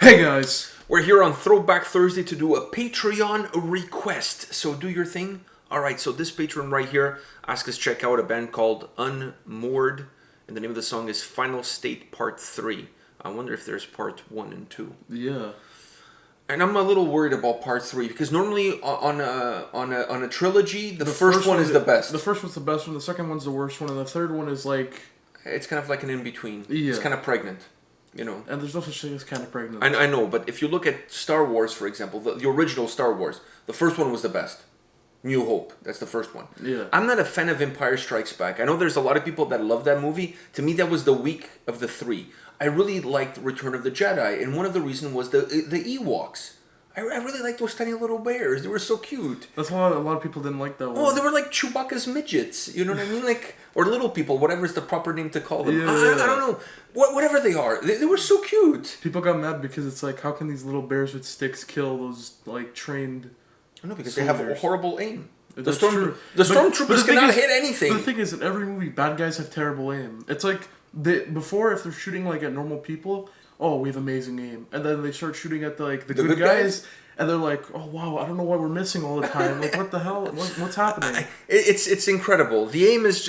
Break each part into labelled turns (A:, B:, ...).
A: Hey guys!
B: We're here on Throwback Thursday to do a Patreon request. So do your thing. Alright, so this Patreon right here asked us to check out a band called Unmoored. And the name of the song is Final State Part 3. I wonder if there's Part 1 and 2.
A: Yeah.
B: And I'm a little worried about Part 3 because normally on a trilogy, the first one is the best.
A: The first one's the best one, the second one's the worst one, and the third one is like...
B: It's kind of like an in-between.
A: Yeah.
B: It's kind of pregnant. You know.
A: And there's no such thing as kind of pregnant.
B: I know, but if you look at Star Wars, for example, the original Star Wars, the first one was the best. New Hope, that's the first one.
A: Yeah.
B: I'm not a fan of Empire Strikes Back. I know there's a lot of people that love that movie. To me, that was the weak of the three. I really liked Return of the Jedi, and one of the reasons was the Ewoks. I really liked those tiny little bears. They were so cute.
A: That's why a lot of people didn't like that one.
B: Oh, they were like Chewbacca's midgets. You know what I mean? Like, or little people, whatever is the proper name to call them.
A: Yeah.
B: I don't know. Whatever they are. They were so cute.
A: People got mad because it's like, how can these little bears with sticks kill those, like, trained
B: I know, because
A: soldiers?
B: they have a horrible aim.
A: That's true.
B: The stormtroopers cannot hit anything.
A: But the thing is, in every movie, bad guys have terrible aim. It's like, before, if they're shooting, like, at normal people, oh, we have amazing aim. And then they start shooting at, the good guys. And they're like, oh, wow, I don't know why we're missing all the time. Like, what the hell? What's happening?
B: It's incredible. The aim is...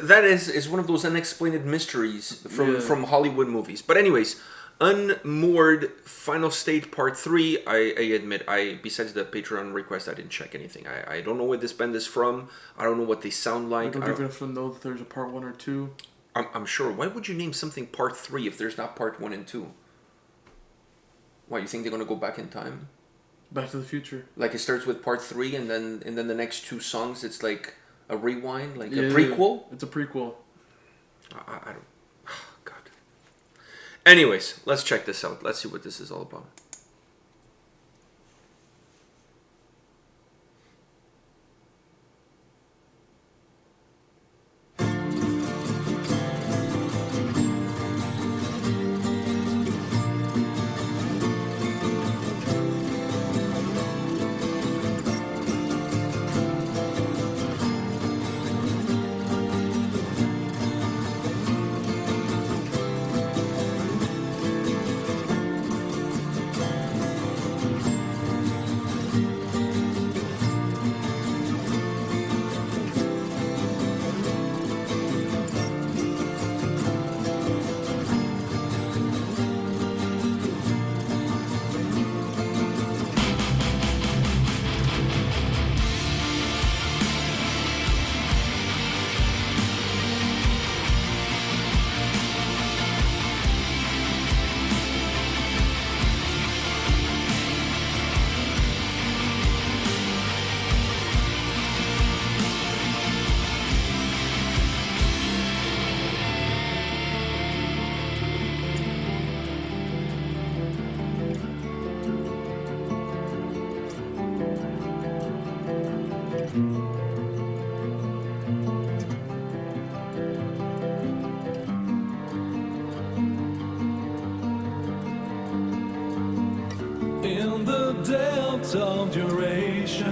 B: That is one of those unexplained mysteries from Hollywood movies. But anyways, Unmoored Final State Part 3, I admit, besides the Patreon request, I didn't check anything. I don't know where this band is from. I don't know what they sound like.
A: I don't even have to know that there's a Part 1 or 2.
B: I'm sure. Why would you name something Part 3 if there's not Part 1 and 2? Why, you think they're going to go back in time?
A: Back to the Future.
B: Like it starts with Part 3 and then the next two songs it's like a rewind, like a prequel?
A: It's a prequel.
B: I don't... Oh, God. Anyways, let's check this out. Let's see what this is all about.
C: Of duration,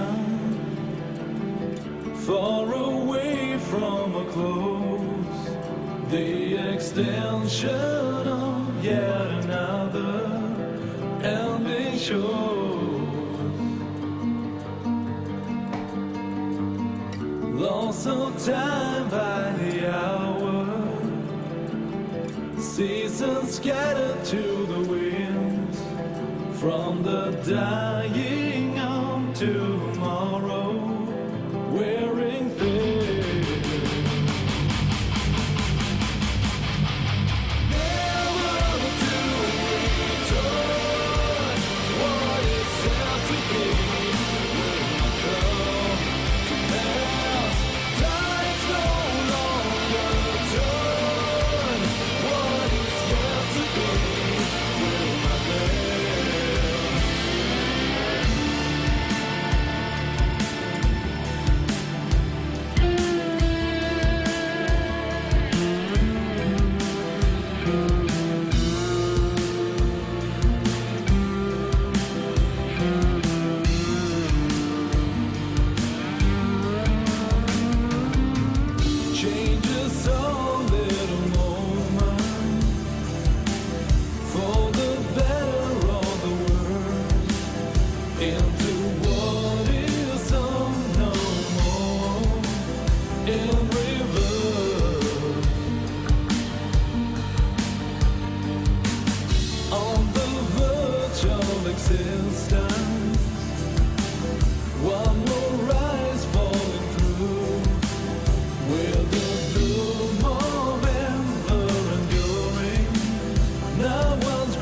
C: far away from a close, the extension of yet another ending shows. Lost of time by the hour, seasons scattered to the winds, from the dying of tomorrow, wearing thin. Never to return, what is set to be will come to pass. Time's no longer turn, what is yet to be will not last. in reverse. On the verge of existence, one more rise falling through, with the bloom of ever enduring. Now one's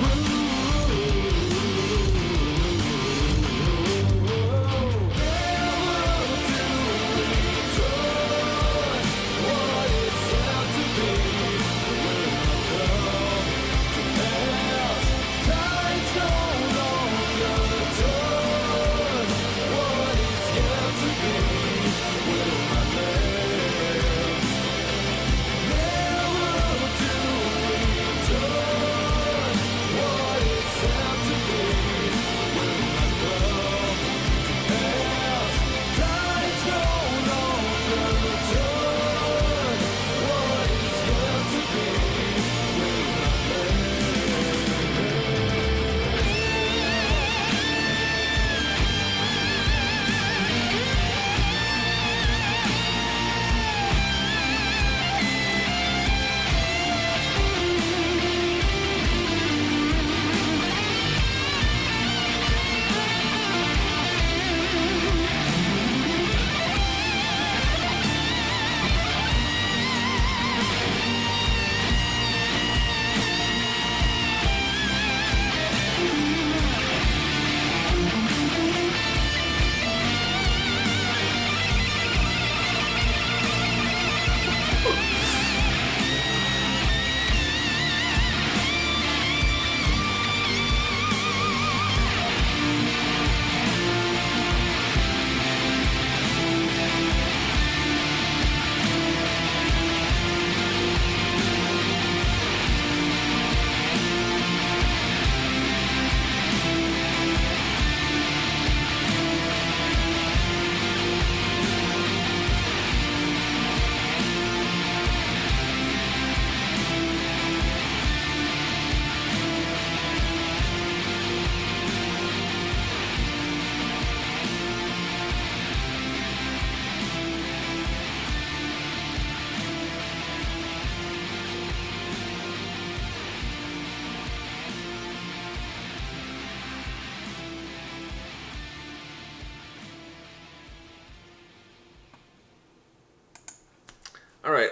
B: All right.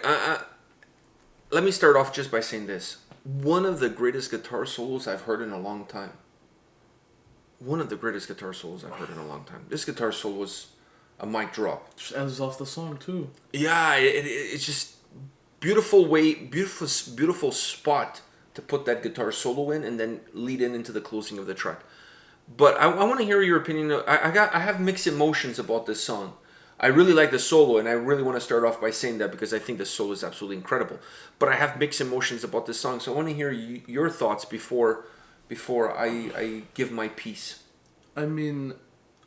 B: Let me start off just by saying this. One of the greatest guitar solos I've heard in a long time. One of the greatest guitar solos I've heard in a long time. This guitar solo was a mic drop.
A: Just ends off the song too.
B: Yeah, it's just beautiful way, beautiful spot to put that guitar solo in, and then lead into the closing of the track. But I want to hear your opinion. I have mixed emotions about this song. I really like the solo, and I really want to start off by saying that because I think the solo is absolutely incredible. But I have mixed emotions about this song, so I want to hear your thoughts before I give my piece.
A: I mean,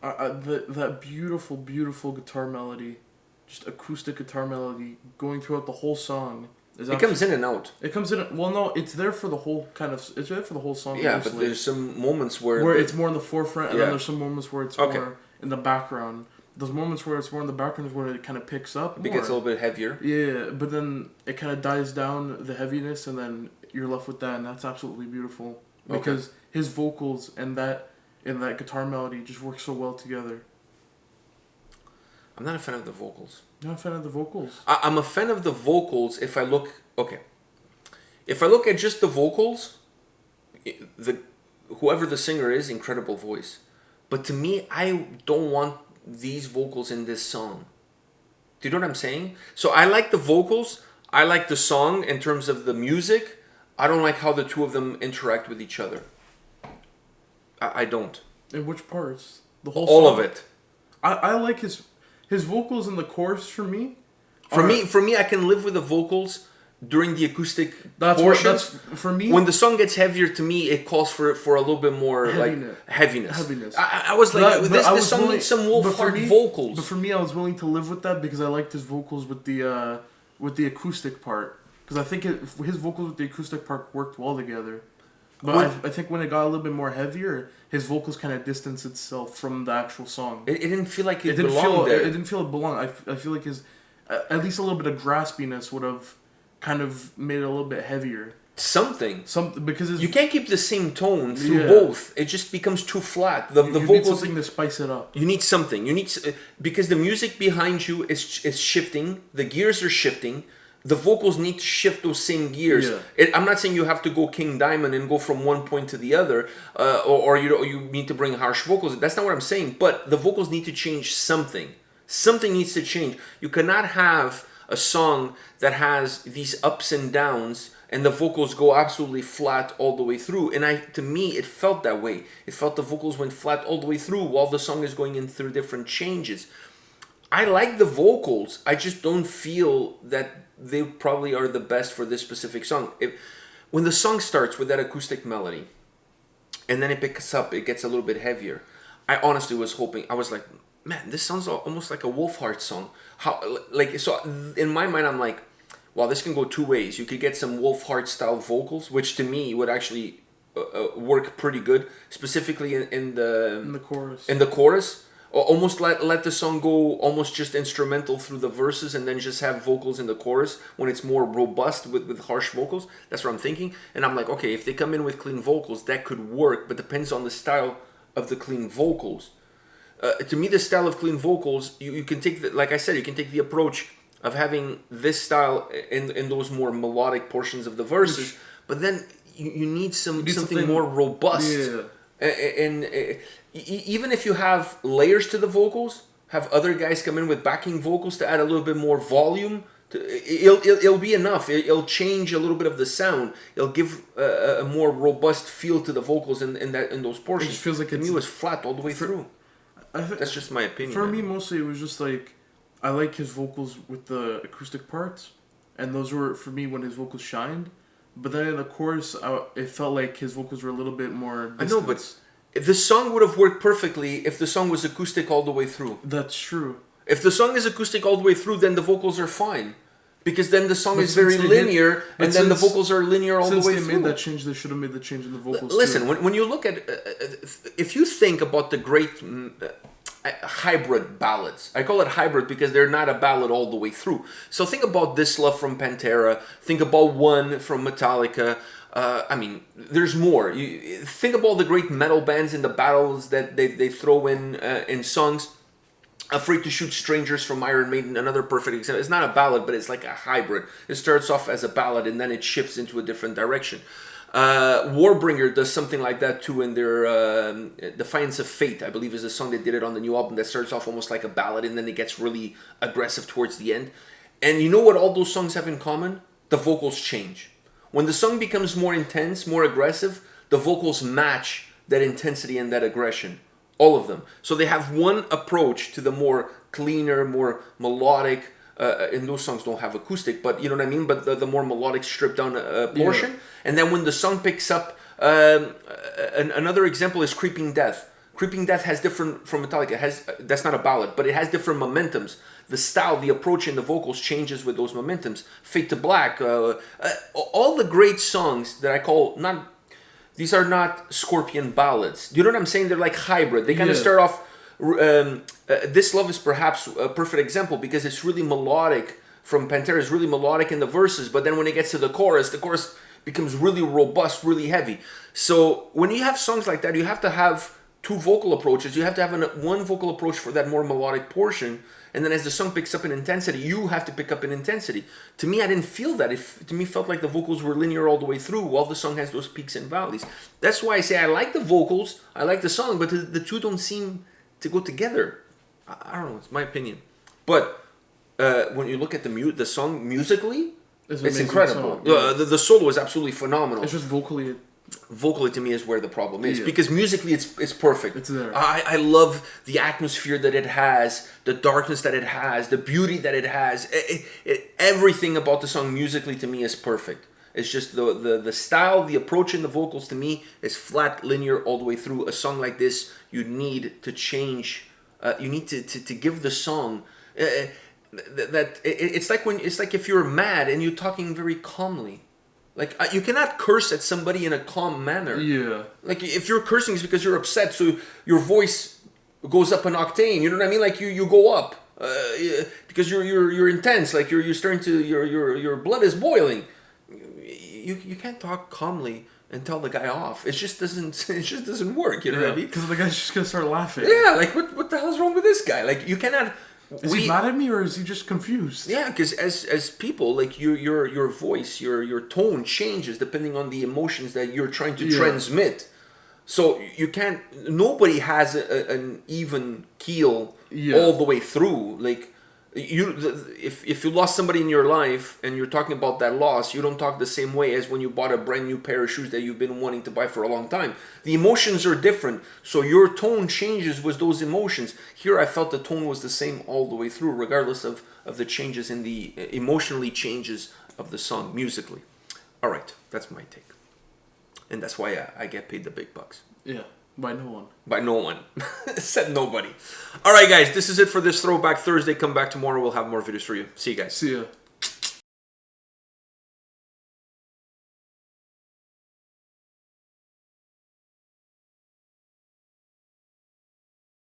A: that beautiful, beautiful guitar melody, just acoustic guitar melody going throughout the whole song.
B: It comes in and out.
A: It comes in. Well, no, it's there for the whole it's there for the whole song.
B: Yeah,
A: mostly.
B: but there's some moments where
A: it's more in the forefront, and then there's some moments where it's more in the background. Those moments where it's more in the background is where it kind of picks up.
B: It gets a little bit heavier.
A: Yeah, but then it kind of dies down the heaviness, and then you're left with that, and that's absolutely beautiful because his vocals and that guitar melody just work so well together.
B: I'm not a fan of the vocals.
A: You're not a fan of the vocals?
B: I'm a fan of the vocals if I look... Okay. If I look at just the vocals, whoever the singer is, incredible voice. But to me, I don't want these vocals in this song. Do you know what I'm saying? So I like the vocals. I like the song in terms of the music. I don't like how the two of them interact with each other. I don't.
A: In which parts? The whole
B: All
A: song?
B: of it.
A: I like his vocals in the chorus for me.
B: For me, I can live with the vocals during the acoustic
A: That's for me.
B: When the song gets heavier, to me, it calls for a little bit more heaviness. I was like, this song needs some Wolfhard vocals.
A: But for me, I was willing to live with that because I liked his vocals with the acoustic part. Because I think his vocals with the acoustic part worked well together. But I think when it got a little bit more heavier, his vocals kind of distanced itself from the actual song.
B: It didn't feel like it belonged there.
A: It didn't feel it belonged. I feel like at least a little bit of graspiness would have kind of made it a little bit heavier.
B: Something
A: because
B: you can't keep the same tone through both. It just becomes too flat. The vocals
A: need something to spice it up.
B: You need something. Because the music behind you is shifting. The gears are shifting. The vocals need to shift those same gears.
A: Yeah.
B: I'm not saying you have to go King Diamond and go from one point to the other, or you need to bring harsh vocals. That's not what I'm saying. But the vocals need to change something. Something needs to change. You cannot have a song that has these ups and downs and the vocals go absolutely flat all the way through. And to me, it felt that way. It felt the vocals went flat all the way through while the song is going in through different changes. I like the vocals. I just don't feel that they probably are the best for this specific song. When the song starts with that acoustic melody, and then it picks up, it gets a little bit heavier. I honestly was hoping, I was like, man, this sounds almost like a Wolfheart song. So in my mind, I'm like, well, this can go two ways. You could get some Wolfheart style vocals, which to me would actually work pretty good, specifically in the
A: chorus.
B: In the chorus, or almost let the song go almost just instrumental through the verses, and then just have vocals in the chorus when it's more robust with harsh vocals. That's what I'm thinking. And I'm like, okay, if they come in with clean vocals, that could work, but depends on the style of the clean vocals. To me, the style of clean vocals, you can take like I said, you can take the approach of having this style in those more melodic portions of the verses, but then you need something more robust.
A: Yeah.
B: And even if you have layers to the vocals, have other guys come in with backing vocals to add a little bit more volume. It'll be enough. It'll change a little bit of the sound. It'll give a more robust feel to the vocals in those portions.
A: It just feels like
B: to me, it was flat all the way through. That's just my opinion.
A: For me, mostly it was just like, I like his vocals with the acoustic parts, and those were, for me, when his vocals shined. But then in the chorus, it felt like his vocals were a little bit more distant.
B: I know, but the song would have worked perfectly if the song was acoustic all the way through.
A: That's true.
B: If the song is acoustic all the way through, then the vocals are fine. Because then the song is very linear, and then the vocals are linear all the way through.
A: Since they made that change, they should have made the change in the vocals
B: Listen,
A: too.
B: when you look at... if you think about the great... hybrid ballads. I call it hybrid because they're not a ballad all the way through. So think about This Love from Pantera. Think about One from Metallica. There's more. You think about the great metal bands in the battles that they throw in songs. Afraid to Shoot Strangers from Iron Maiden, another perfect example. It's not a ballad, but it's like a hybrid. It starts off as a ballad and then it shifts into a different direction. Warbringer does something like that too in their Defiance of Fate, I believe is the song they did it on the new album that starts off almost like a ballad and then it gets really aggressive towards the end. And you know what all those songs have in common? The vocals change. When the song becomes more intense, more aggressive, the vocals match that intensity and that aggression. All of them. So they have one approach to the more cleaner, more melodic, and those songs don't have acoustic, but you know what I mean? But the more melodic, stripped down portion. Yeah. And then when the song picks up, another example is Creeping Death. Creeping Death has different, from Metallica, that's not a ballad, but it has different momentums. The style, the approach in the vocals changes with those momentums. Fade to Black, all the great songs that I call, these are not Scorpion ballads. You know what I'm saying? They're like hybrid. They kind of start off... This Love is perhaps a perfect example because it's really melodic. From Pantera is really melodic in the verses, but then when it gets to the chorus becomes really robust, really heavy. So when you have songs like that, you have to have two vocal approaches. You have to have one vocal approach for that more melodic portion, and then as the song picks up in intensity, you have to pick up in intensity. To me, I didn't feel that. To me, felt like the vocals were linear all the way through, while the song has those peaks and valleys. That's why I say I like the vocals, I like the song, but the two don't seem to go together. I don't know. It's my opinion. But when you look at the song musically, it's incredible. The solo is absolutely phenomenal.
A: It's just vocally
B: to me is where the problem is, because musically it's perfect.
A: It's there.
B: I love the atmosphere that it has, the darkness that it has, the beauty that it has. Everything about the song musically to me is perfect. It's just the style, the approach in the vocals to me is flat, linear all the way through. A song like this, you need to change. You need to give the song it's like if you're mad and you're talking very calmly. Like, you cannot curse at somebody in a calm manner.
A: Yeah.
B: Like, if you're cursing, it's because you're upset, so your voice goes up an octane. You know what I mean? Like, you go up because you're intense, like you're starting to your blood is boiling. You can't talk calmly and tell the guy off. It just doesn't work. You know what I mean?
A: Because the guy's just gonna start laughing.
B: Yeah, like what the hell's wrong with this guy? Like you cannot.
A: Is he mad at me or is he just confused?
B: Yeah, because as people, like your voice, your tone changes depending on the emotions that you're trying to transmit. So you can't. Nobody has an even keel all the way through. Like if you lost somebody in your life and you're talking about that loss, you don't talk the same way as when you bought a brand new pair of shoes that you've been wanting to buy for a long time. The emotions are different, so your tone changes with those emotions. Here I felt the tone was the same all the way through, regardless of the changes in the emotionally changes of the song musically. All right, that's my take. And that's why I get paid the big bucks.
A: Yeah. By no one.
B: By no one. Said nobody. All right, guys. This is it for this Throwback Thursday. Come back tomorrow. We'll have more videos for you. See you guys.
A: See ya.